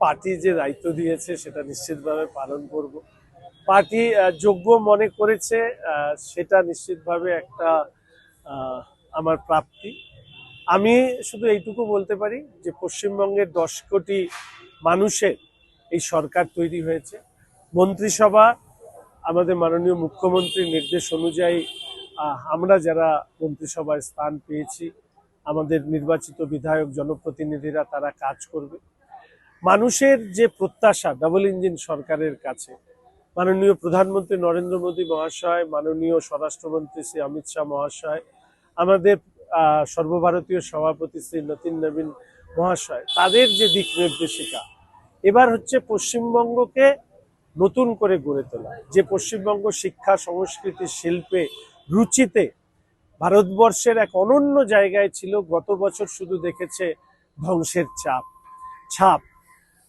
Party যে দায়িত্ব দিয়েছে সেটা নিশ্চিতভাবে পালন করব। পার্টি যোগ্য মনে করেছে, সেটা নিশ্চিতভাবে একটা আমার প্রাপ্তি। আমি শুধু এইটুকু বলতে পারি যে পশ্চিমবঙ্গের 10 কোটি মানুষের এই সরকার তৈরি হয়েছে। মন্ত্রিসভা আমাদের মাননীয় মুখ্যমন্ত্রীর নির্দেশ অনুযায়ী আমরা যারা মন্ত্রিসভায় স্থান পেয়েছি, আমাদের নির্বাচিত বিধায়ক জনপ্রতিনিধিরা তারা কাজ করবে। মানুষের যে প্রত্যাশা ডাবল ইঞ্জিন সরকারের কাছে, মাননীয় প্রধানমন্ত্রী নরেন্দ্র মোদী মহাশয়, মাননীয় স্বরাষ্ট্রমন্ত্রী শ্রী অমিত শাহ মহাশয়, আমাদের সর্বভারতীয় সভাপতি শ্রী নতীন নবীন মহাশয়, তাদের যে দিক নির্দেশিকা, এবার হচ্ছে পশ্চিমবঙ্গকে নতুন করে গড়ে তোলা। যে পশ্চিমবঙ্গ শিক্ষা, সংস্কৃতি, শিল্পে, রুচিতে ভারতবর্ষের এক অনন্য জায়গায় ছিল, গত বছর শুধু দেখেছে ধ্বংসের ছাপ।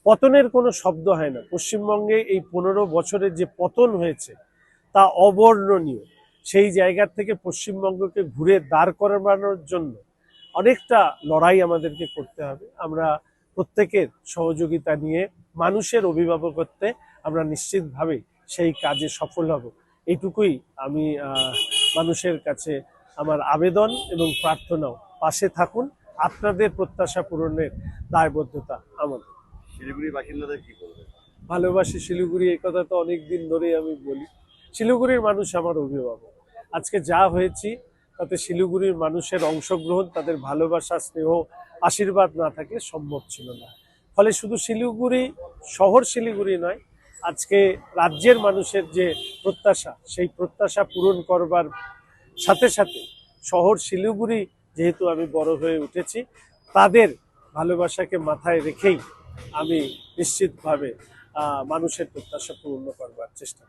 পতনের কোনো শব্দ হয় না। পশ্চিমবঙ্গে এই 15 বছরের যে পতন হয়েছে তা অবর্ণনীয়। সেই জায়গা থেকে পশ্চিমবঙ্গকে ঘুরে দাঁড় করানোর জন্য অনেকটা লড়াই আমাদেরকে করতে হবে। আমরা প্রত্যেকের সহযোগিতা নিয়ে মানুষের অভিভাবকত্বে আমরা নিশ্চিতভাবে সেই কাজে সফল হব। এইটুকুই আমি মানুষের কাছে আমার আবেদন এবং প্রার্থনাও। পাশে থাকুন, আপনাদের প্রত্যাশা পূরণের দায়বদ্ধতা আমাদের। শিলিগুড়ি বাসিন্দাদের কি বলবেন? ভালোবাসি শিলিগুড়ি, এই কথা তো অনেক দিন ধরেই আমি বলি। শিলিগুড়ির মানুষ আমার অভিভাবক। আজকে যা হয়েছি তাতে শিলিগুড়ির মানুষের অংশগ্রহণ, তাদের ভালোবাসা, স্নেহ, আশীর্বাদ না থাকলে সম্ভব ছিল না। ফলে শুধু শিলিগুড়ি শহর শিলিগুড়ি নয়, আজকে রাজ্যের মানুষের যে প্রত্যাশা, সেই প্রত্যাশা পূরণ করবার সাথে সাথে শহর শিলিগুড়ি যেহেতু আমি বড় হয়ে উঠেছি, তাদের ভালোবাসাকে মাথায় রেখেই আমি নিশ্চিতভাবে মানুষের প্রত্যাশা পূর্ণ করবার চেষ্টা